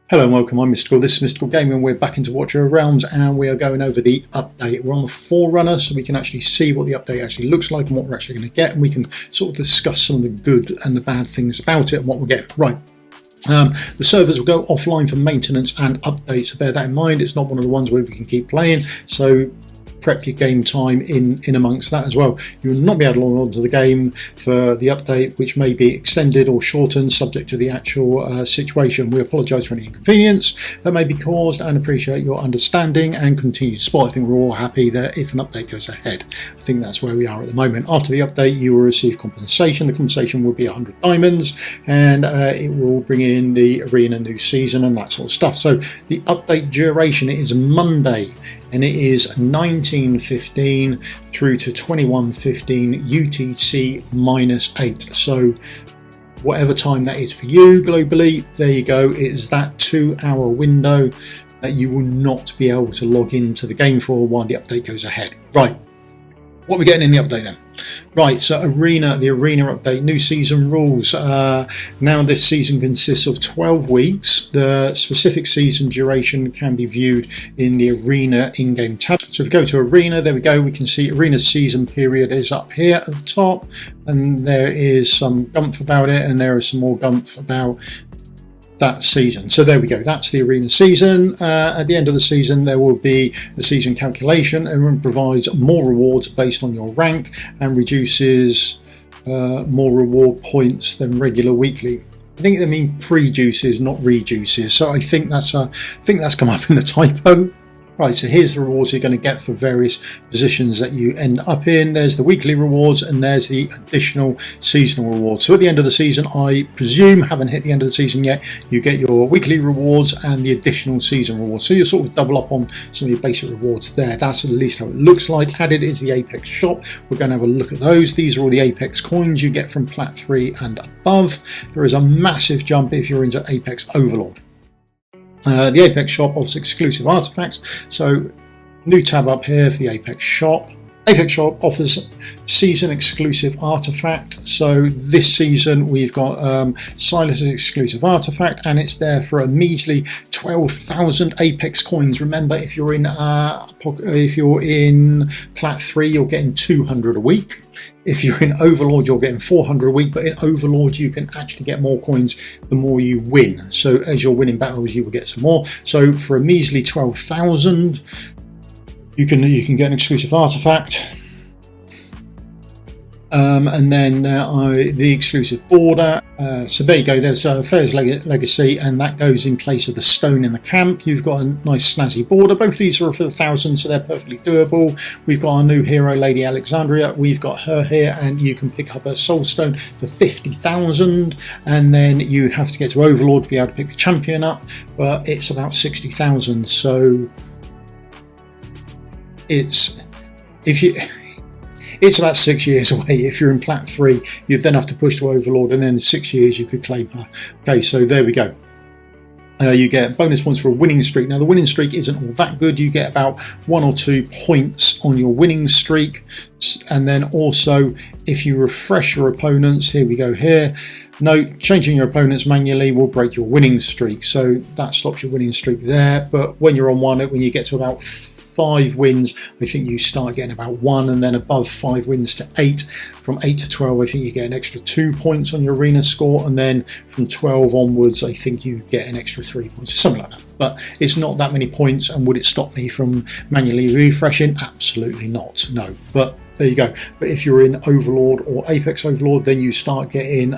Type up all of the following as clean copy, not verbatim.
Hello and welcome, I'm Misstical. This is Misstical Gaming. We're back into Watcher of Realms and we are going over the update. We're on the Forerunner so we can actually see what the update actually looks like and what we're actually going to get, and we can sort of discuss some of the good and the bad things about it and what we'll get. Right. The servers will go offline for maintenance and updates, so bear that in mind. It's not one of the ones where we can keep playing, so prep your game time in amongst that as well. You will not be able to log on to the game for the update, which may be extended or shortened subject to the actual situation. We apologise for any inconvenience that may be caused and appreciate your understanding and continued support. I think we're all happy that if an update goes ahead, I think that's where we are at the moment. After the update, you will receive compensation. The compensation will be 100 diamonds, and it will bring in the arena new season and that sort of stuff. So the update duration is Monday, and it is 19:15 through to 21:15 UTC -8. So whatever time that is for you globally, there you go. It is that 2-hour window that you will not be able to log into the game for while the update goes ahead. Right, what are we getting in the update then? Right, so the arena update, new season rules. Now this season consists of 12 weeks. The specific season duration can be viewed in the arena in-game tab. So if we go to arena, there we go, we can see arena's season period is up here at the top, and there is some gumph about it, and there is some more gumph about that season. So there we go, that's the arena season. At the end of the season there will be the season calculation, and provides more rewards based on your rank and reduces more reward points than regular weekly. I think they mean pre-juices, not reduces, so I think that's come up in the typo. Right, so here's the rewards you're going to get for various positions that you end up in. There's the weekly rewards and there's the additional seasonal rewards. So at the end of the season, I presume, haven't hit the end of the season yet, you get your weekly rewards and the additional season rewards. So you sort of double up on some of your basic rewards there. That's at least how it looks like. Added is the Apex shop. We're going to have a look at those. These are all the Apex coins you get from Plat 3 and above. There is a massive jump if you're into Apex Overlord. The Apex shop offers exclusive artifacts, so new tab up here for the Apex shop. Apex shop offers season exclusive artifact, so this season we've got Silas's exclusive artifact, and it's there for a measly 12,000 Apex coins. Remember, if you're in Plat 3 you're getting 200 a week. If you're in Overlord you're getting 400 a week, but in Overlord you can actually get more coins the more you win. So as you're winning battles you will get some more. So for a measly 12,000 you can get an exclusive artifact, and then the exclusive border. So there you go, there's Fair's Legacy, and that goes in place of the stone in the camp. You've got a nice snazzy border. Both of these are for 1,000, so they're perfectly doable. We've got our new hero, Lady Alexandria. We've got her here, and you can pick up her soul stone for 50,000, and then you have to get to Overlord to be able to pick the champion up, but it's about 60,000. So it's about 6 years away. If you're in Plat 3 you'd then have to push to Overlord, and then in 6 years you could claim her. Okay, so there we go. You get bonus points for a winning streak. Now the winning streak isn't all that good. You get about 1 or 2 points on your winning streak, and then also if you refresh your opponents, here we go here. No, changing your opponents manually will break your winning streak, so that stops your winning streak there. But when you're on one, when you get to about 5 wins, I think you start getting about 1, and then above 5 wins to 8. From 8 to 12 I think you get an extra 2 points on your arena score, and then from 12 onwards I think you get an extra 3 points, something like that. But it's not that many points, and would it stop me from manually refreshing? Absolutely not, no. But there you go. But if you're in Overlord or Apex Overlord, then you start getting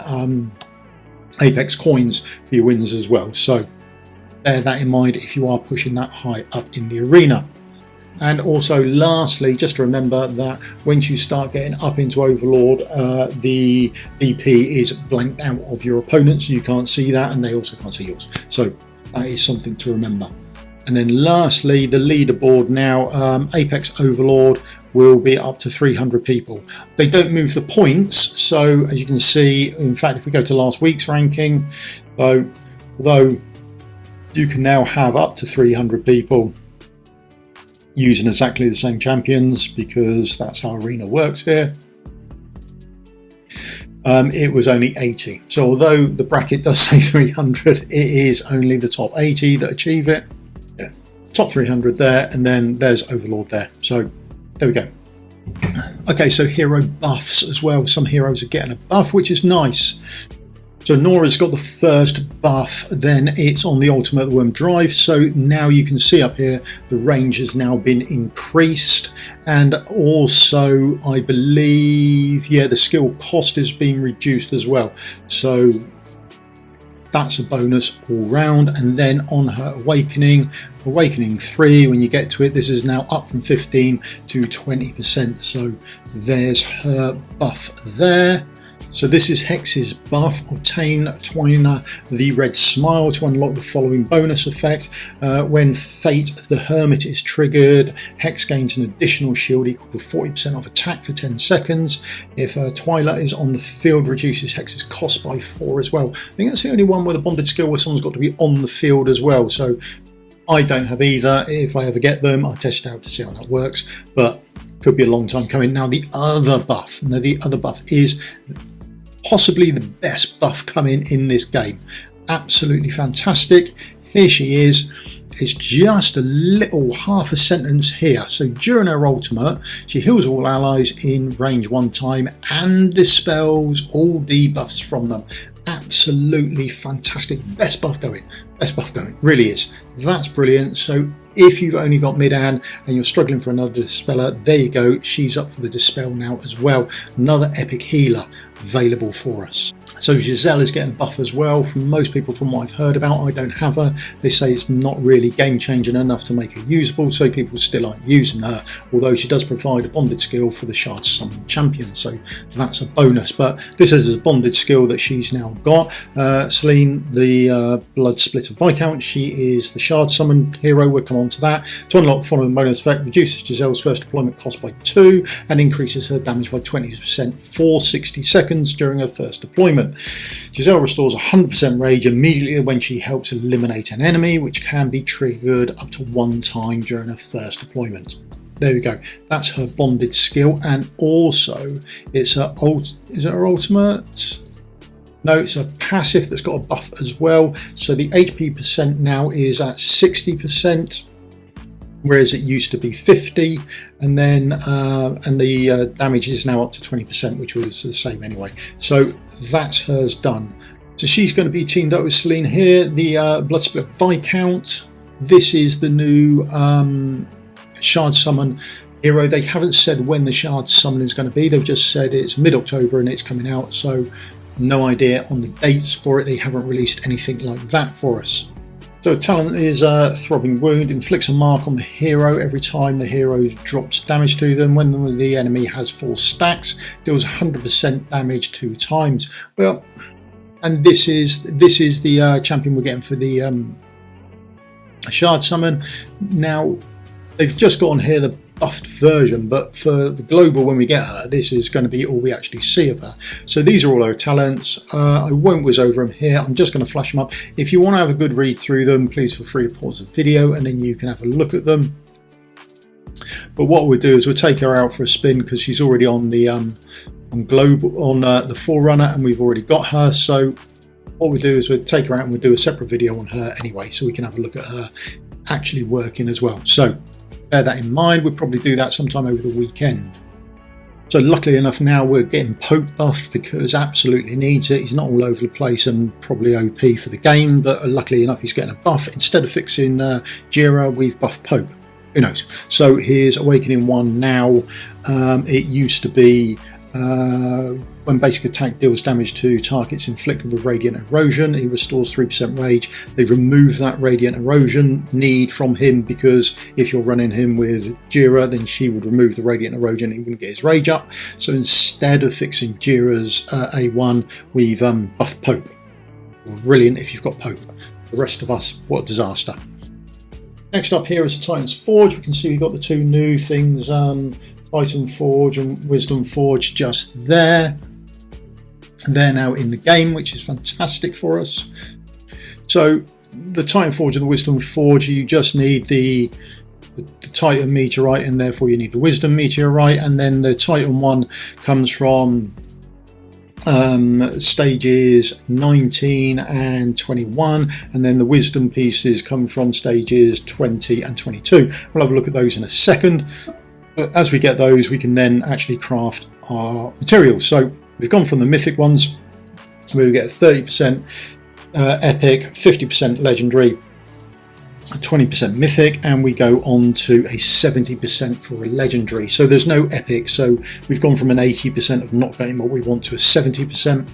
Apex coins for your wins as well, so bear that in mind if you are pushing that high up in the arena. And also lastly, just remember that once you start getting up into Overlord, the BP is blanked out of your opponents. You can't see that, and they also can't see yours, so that is something to remember. And then lastly, the leaderboard now, Apex Overlord will be up to 300 people. They don't move the points, so as you can see, in fact if we go to last week's ranking, so although you can now have up to 300 people using exactly the same champions, because that's how arena works here. it was only 80. So although the bracket does say 300, it is only the top 80 that achieve it. Yeah. Top 300 there, and then there's Overlord there. So there we go. Okay, so hero buffs as well. Some heroes are getting a buff, which is nice. So Nora's got the first buff, then it's on the Ultimate Worm Drive. So now you can see up here, the range has now been increased. And also, I believe, yeah, the skill cost is being reduced as well. So that's a bonus all round. And then on her Awakening 3, when you get to it, this is now up from 15 to 20%. So there's her buff there. So this is Hex's buff. Obtain Twiner the Red Smile to unlock the following bonus effect. When Fate the Hermit is triggered, Hex gains an additional shield equal to 40% off attack for 10 seconds. If Twilight is on the field, reduces Hex's cost by 4 as well. I think that's the only one with a bonded skill where someone's got to be on the field as well. So I don't have either. If I ever get them, I'll test it out to see how that works. But could be a long time coming. Now the other buff. Now the other buff is possibly the best buff coming in this game. Absolutely fantastic. Here she is. It's just a little half a sentence here. So during her ultimate, she heals all allies in range 1 time and dispels all debuffs from them. Absolutely fantastic. Best buff going. Best buff going. Really is. That's brilliant. So if you've only got mid-hand and you're struggling for another dispeller, there you go. She's up for the dispel now as well. Another epic healer available for us. So Giselle is getting a buff as well. From most people, from what I've heard about, I don't have her. They say it's not really game changing enough to make her usable, so people still aren't using her, although she does provide a bonded skill for the Shard Summon champion, so that's a bonus. But this is a bonded skill that she's now got. Celine, the Blood Splitter Viscount, she is the Shard Summon hero. We'll come on to that. To unlock the following bonus effect, reduces Giselle's first deployment cost by 2 and increases her damage by 20% for 60 seconds during her first deployment. Giselle restores 100% rage immediately when she helps eliminate an enemy, which can be triggered up to 1 time during her first deployment. There we go. That's her bonded skill, and also it's her is it her ultimate? No, it's a passive that's got a buff as well. So the HP percent now is at 60%. Whereas it used to be 50, and then the damage is now up to 20%, which was the same anyway. So that's hers done. So she's going to be teamed up with Celine here. The Bloodsplit Viscount. This is the new Shard Summon hero. They haven't said when the Shard Summon is going to be. They've just said it's mid-October and it's coming out. So no idea on the dates for it. They haven't released anything like that for us. So talent is Throbbing Wound, inflicts a mark on the hero every time the hero drops damage to them. When the enemy has 4 stacks, deals 100% damage 2 times. Well, and this is the champion we're getting for the Shard Summon. Now they've just got on here the buffed version, but for the global, when we get her, this is going to be all we actually see of her. So these are all her talents. I won't whiz over them here. I'm just going to flash them up. If you want to have a good read through them, please feel free to pause the video and then you can have a look at them. But what we'll do is we'll take her out for a spin because she's already on the the Forerunner, and we've already got her. So what we'll do is we'll take her out and we'll do a separate video on her anyway, so we can have a look at her actually working as well. So bear that in mind. We'll probably do that sometime over the weekend. So luckily enough, now we're getting Pope buffed because absolutely needs it. He's not all over the place and probably OP for the game, but luckily enough he's getting a buff. Instead of fixing Jira, we've buffed Pope. Who knows? So here's Awakening 1 now. It used to be when basic attack deals damage to targets inflicted with Radiant Erosion, he restores 3% rage. They've removed that Radiant Erosion need from him because if you're running him with Jira, then she would remove the Radiant Erosion and he wouldn't get his rage up. So instead of fixing Jira's A1, we've buffed Pope. Brilliant if you've got Pope. The rest of us, what a disaster. Next up here is the Titan's Forge. We can see we've got the 2 new things, Titan Forge and Wisdom Forge, just there. They're now in the game, which is fantastic for us. So the Titan Forge and the Wisdom Forge, you just need the Titan Meteorite, and therefore you need the Wisdom Meteorite. And then the Titan one comes from stages 19 and 21, and then the wisdom pieces come from stages 20 and 22. We'll have a look at those in a second. But as we get those, we can then actually craft our materials. So we've gone from the mythic ones, where we get 30% epic, 50% legendary, 20% mythic, and we go on to a 70% for a legendary. So there's no epic, so we've gone from an 80% of not getting what we want to a 70%.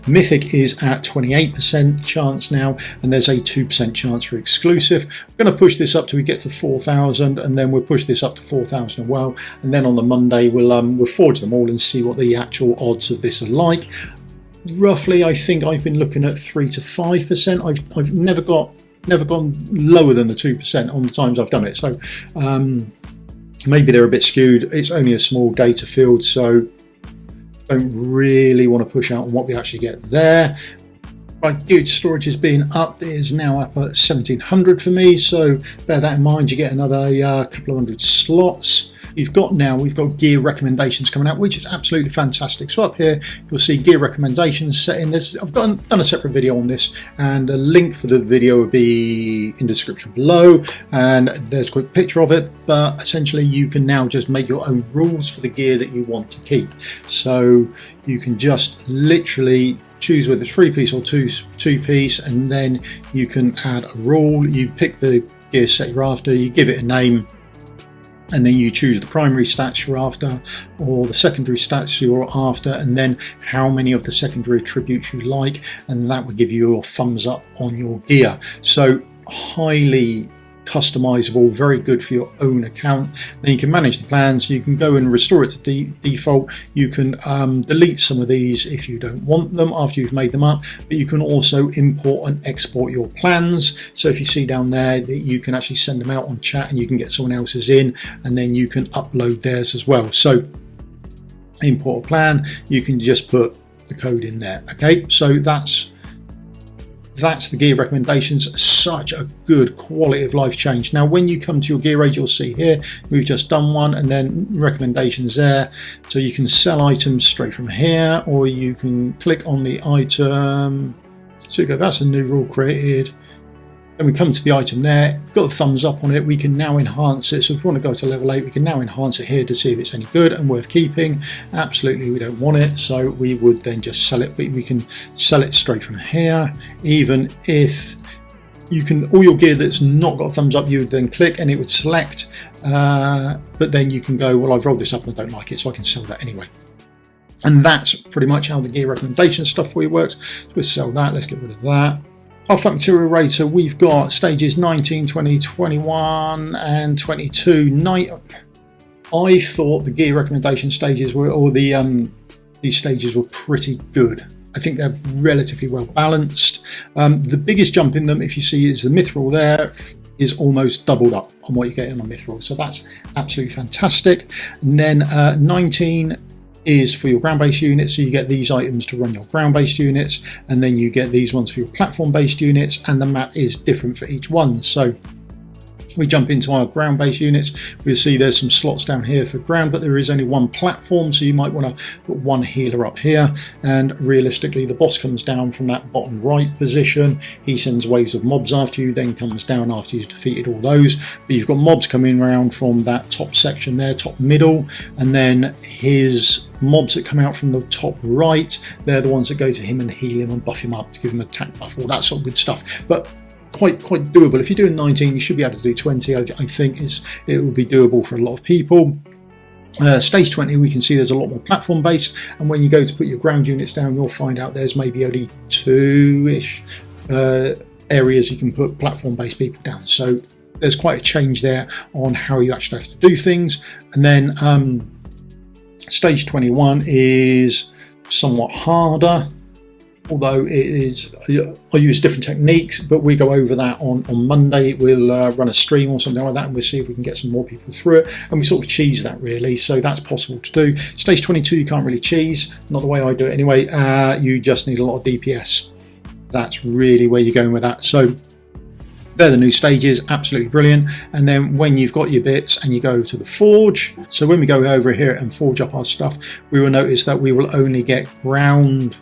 Mythic is at 28% chance now, and there's a 2% chance for exclusive. We're going to push this up till we get to 4,000, and then we'll push this up to 4,000 as well. And then on the Monday we'll forge them all and see what the actual odds of this are like. Roughly, I think I've been looking at 3 to 5%. I've never gone lower than the 2% on the times I've done it. So maybe they're a bit skewed. It's only a small data field, so don't really want to push out on what we actually get there. My good storage is being upped. It is now up at 1,700 for me, so bear that in mind. You get another couple of hundred slots. We've got gear recommendations coming out, which is absolutely fantastic. So up here you'll see gear recommendations set in this. I've done a separate video on this, and a link for the video will be in the description below, and there's a quick picture of it. But essentially you can now just make your own rules for the gear that you want to keep. So you can just literally choose whether it's 3-piece or two-piece, and then you can add a rule. You pick the gear set you're after, you give it a name, and then you choose the primary stats you're after or the secondary stats you're after, and then how many of the secondary attributes you like, and that will give you your thumbs up on your gear. So highly customizable, very good for your own account. Then you can manage the plans, you can go and restore it to default. You can delete some of these if you don't want them after you've made them up, but you can also import and export your plans. So if you see down there that you can actually send them out on chat, and you can get someone else's in, and then you can upload theirs as well. So import a plan, you can just put the code in there. Okay, so that's the gear recommendations. Such a good quality of life change. Now when you come to your gear age, you'll see here we've just done one, and then recommendations there. So you can sell items straight from here, or you can click on the item. So you go, that's a new rule created. Then we come to the item there, got the thumbs up on it. We can now enhance it. So if we want to go to level 8, we can now enhance it here to see if it's any good and worth keeping. Absolutely we don't want it, so we would then just sell it, but we can sell it straight from here. Even if you can, all your gear that's not got a thumbs up, you would then click and it would select, but then you can go, well, I've rolled this up and I don't like it, so I can sell that anyway. And that's pretty much how the gear recommendation stuff for you works. So we'll sell that, let's get rid of that. Artifact material rater, we've got stages 19, 20, 21 and 22. I thought the gear recommendation stages were, or these stages were pretty good. I think they're relatively well balanced. The biggest jump in them, if you see, is the mithril there is almost doubled up on what you're getting on mithril, so that's absolutely fantastic. And then 19 is for your ground-based units, so you get these items to run your ground-based units, and then you get these ones for your platform-based units, and the map is different for each one. So we jump into our ground-based units, we'll see there's some slots down here for ground, but there is only one platform, so you might want to put one healer up here. And realistically, the boss comes down from that bottom right position. He sends waves of mobs after you, then comes down after you've defeated all those. But you've got mobs coming around from that top section there, top middle, and then his mobs that come out from the top right, they're the ones that go to him and heal him and buff him up to give him attack buff, all that sort of good stuff. But quite doable. If you're doing 19, you should be able to do 20. I think it will be doable for a lot of people. Stage 20, we can see there's a lot more platform based, and when you go to put your ground units down, you'll find out there's maybe only 2-ish areas you can put platform based people down. So there's quite a change there on how you actually have to do things. And then stage 21 is somewhat harder, although it is, I use different techniques, but we go over that on Monday. We'll run a stream or something like that, and we'll see if we can get some more people through it, and we sort of cheese that really, so that's possible to do. Stage 22 you can't really cheese, not the way I do it anyway. You just need a lot of DPS. That's really where you're going with that. So They're the new stages, absolutely brilliant. And then when you've got your bits and you go to the forge, so when we go over here and forge up our stuff, we will notice that we will only get ground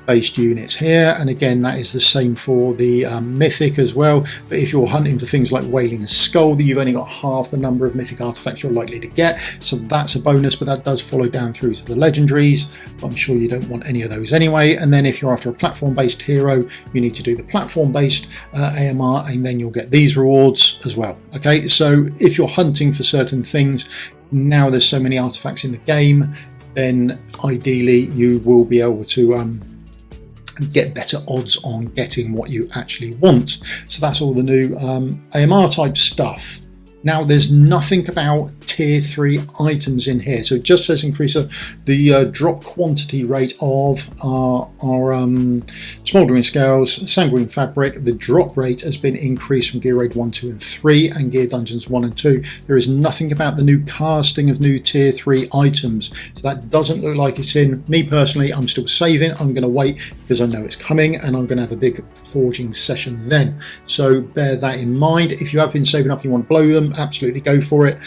based units here, and again that is the same for the mythic as well. But if you're hunting for things like Wailing Skull, you've only got half the number of mythic artifacts you're likely to get, so that's a bonus, but that does follow down through to the legendaries, but I'm sure you don't want any of those anyway. And then if you're after a platform based hero, you need to do the platform based AMR, and then you'll get these rewards as well. Okay, so if you're hunting for certain things, now there's so many artifacts in the game, then ideally you will be able to get better odds on getting what you actually want. So that's all the new AMR type stuff. Now there's nothing about tier 3 items in here, so it just says increase the drop quantity rate of our smouldering scales, sanguine fabric. The drop rate has been increased from gear raid 1, 2 and 3 and gear dungeons 1 and 2. There is nothing about the new casting of new tier 3 items, so that doesn't look like it's in. Me personally, I'm still saving. I'm going to wait because I know it's coming, and I'm going to have a big forging session then, so bear that in mind. If you have been saving up and you want to blow them, absolutely go for it,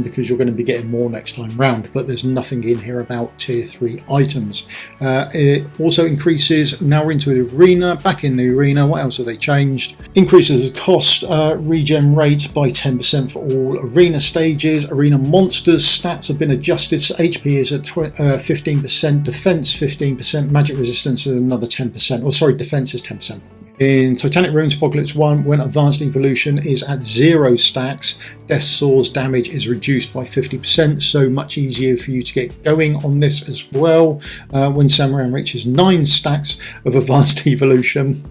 because you're going to be getting more next time round. But there's nothing in here about tier 3 items. It also increases, now we're into the arena. Back in the arena, what else have they changed? Increases the cost regen rate by 10% for all arena stages. Arena monsters stats have been adjusted, so HP is at 15%, defense 15%, magic resistance is another 10%, or sorry, defense is 10%. In Titanic Runes Apocalypse 1, when Advanced Evolution is at 0 stacks, Death Saw's damage is reduced by 50%, so much easier for you to get going on this as well. When Samaran reaches 9 stacks of Advanced Evolution,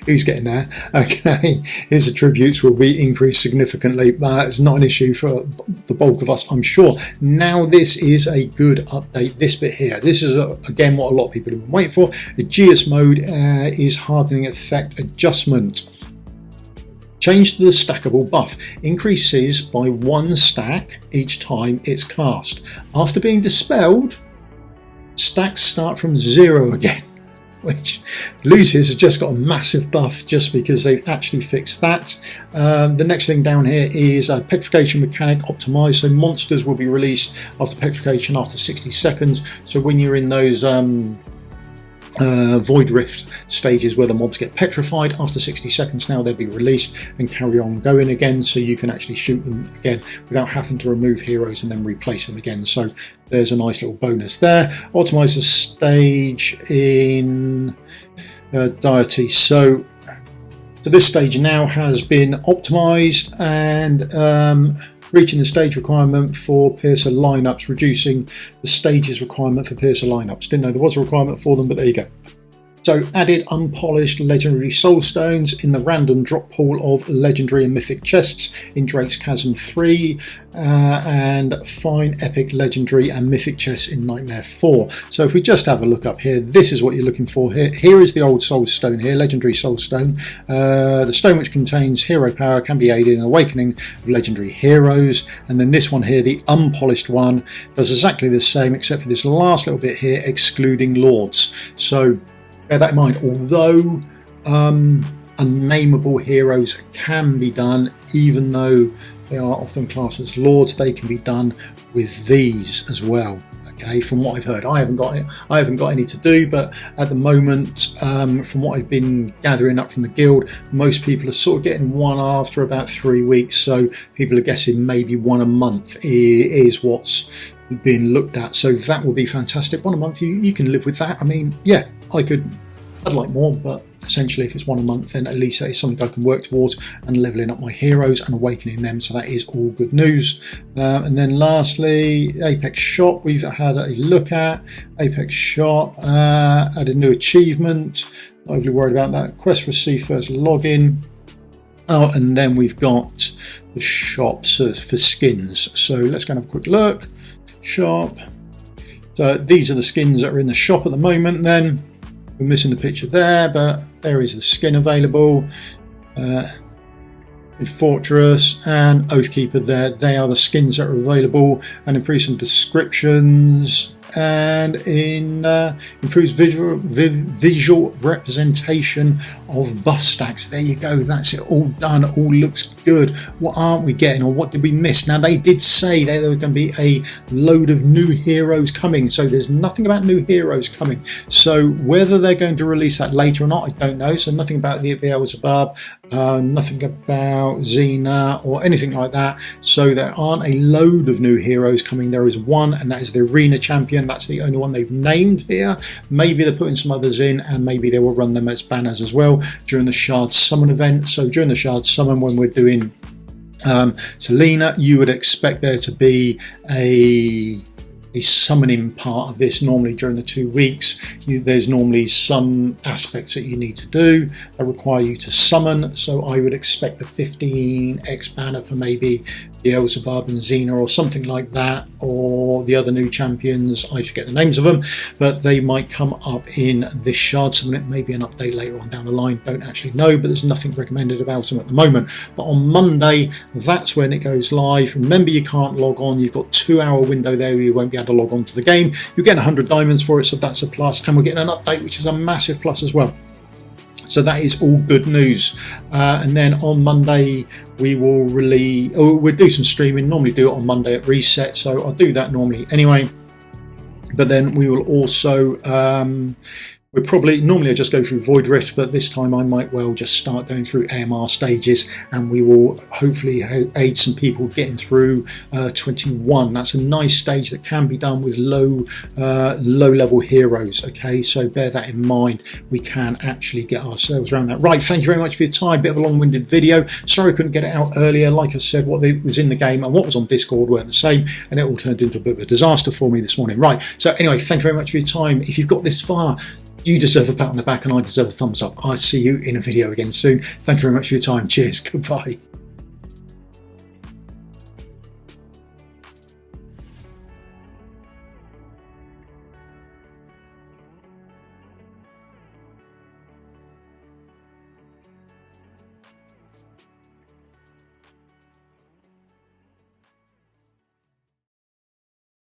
who's getting there? Okay, his attributes will be increased significantly, but it's not an issue for the bulk of us, I'm sure. Now this is a good update, this bit here. This is again what a lot of people have been waiting for. The GS mode is hardening effect adjustment. Change to the stackable buff. Increases by 1 stack each time it's cast. After being dispelled, stacks start from 0 again, which Lucius has just got a massive buff just because they've actually fixed that. The next thing down here is a petrification mechanic optimized, so monsters will be released after petrification after 60 seconds. So when you're in those Void Rift stages where the mobs get petrified, after 60 seconds now they'll be released and carry on going again, so you can actually shoot them again without having to remove heroes and then replace them again. So there's a nice little bonus there. Optimize the stage in deity. So this stage now has been optimized, and reaching the stage requirement for Piercer lineups, reducing the stages requirement for Piercer lineups. Didn't know there was a requirement for them, but there you go. So added unpolished legendary soul stones in the random drop pool of legendary and mythic chests in Drake's Chasm 3, and fine epic legendary and mythic chests in Nightmare 4. So if we just have a look up here, this is what you're looking for here. Here is the old soul stone here, legendary soul stone. The stone which contains hero power can be aided in awakening of legendary heroes. And then this one here, the unpolished one, does exactly the same except for this last little bit here, excluding lords. So bear that in mind. Although unnameable heroes can be done, even though they are often classed as lords, they can be done with these as well. Okay, from what I've heard, I haven't got any to do, but at the moment, from what I've been gathering up from the guild, most people are sort of getting one after about 3 weeks. So people are guessing maybe one a month is what's being looked at. So that would be fantastic. One a month, you can live with that. I mean, yeah, I'd like more, but essentially if it's one a month, then at least that is something I can work towards, and leveling up my heroes and awakening them, so that is all good news. And then lastly, Apex Shop, we've had a look at Apex Shop, added a new achievement, not overly worried about that. Quest receive first login. Oh, and then we've got the shops for skins, so let's go and have a quick look. Shop, so these are the skins that are in the shop at the moment. Then we're missing the picture there, but there is the skin available. Fortress and Oathkeeper there, they are the skins that are available, and in some descriptions. and improves visual representation of buff stacks. There you go, that's it, all done, all looks good. What aren't we getting, or what did we miss? Now, they did say there were going to be a load of new heroes coming, so there's nothing about new heroes coming. So whether they're going to release that later or not, I don't know. So nothing about the Beelzebub, nothing about Xena or anything like that. So there aren't a load of new heroes coming. There is one, and that is the Arena Champion. That's the only one they've named here. Maybe they're putting some others in, and maybe they will run them as banners as well during the Shard Summon event. So during the Shard Summon, when we're doing Selena, you would expect there to be a summoning part of this. Normally during the 2 weeks, there's normally some aspects that you need to do that require you to summon. So I would expect the 15x banner for maybe Beelzebub and Xena or something like that, or the other new champions, I forget the names of them, but they might come up in this Shard Summon. It may be an update later on down the line, don't actually know, but there's nothing recommended about them at the moment. But on Monday, that's when it goes live. Remember, you can't log on. You've got 2-hour window there where you won't be able to log on to the game. You're getting 100 diamonds for it, so that's a plus, and we're getting an update, which is a massive plus as well. So that is all good news. And then on Monday we will we'll do some streaming. Normally do it on Monday at reset, so I'll do that normally anyway. But then we will also normally I just go through Void Rift, but this time I might well just start going through AMR stages, and we will hopefully aid some people getting through 21. That's a nice stage that can be done with low level heroes. Okay, so bear that in mind. We can actually get ourselves around that. Right, thank you very much for your time. Bit of a long-winded video. Sorry I couldn't get it out earlier. Like I said, what was in the game and what was on Discord weren't the same, and it all turned into a bit of a disaster for me this morning. Right, so anyway, thank you very much for your time. If you've got this far, you deserve a pat on the back, and I deserve a thumbs up. I'll see you in a video again soon. Thank you very much for your time. Cheers. Goodbye.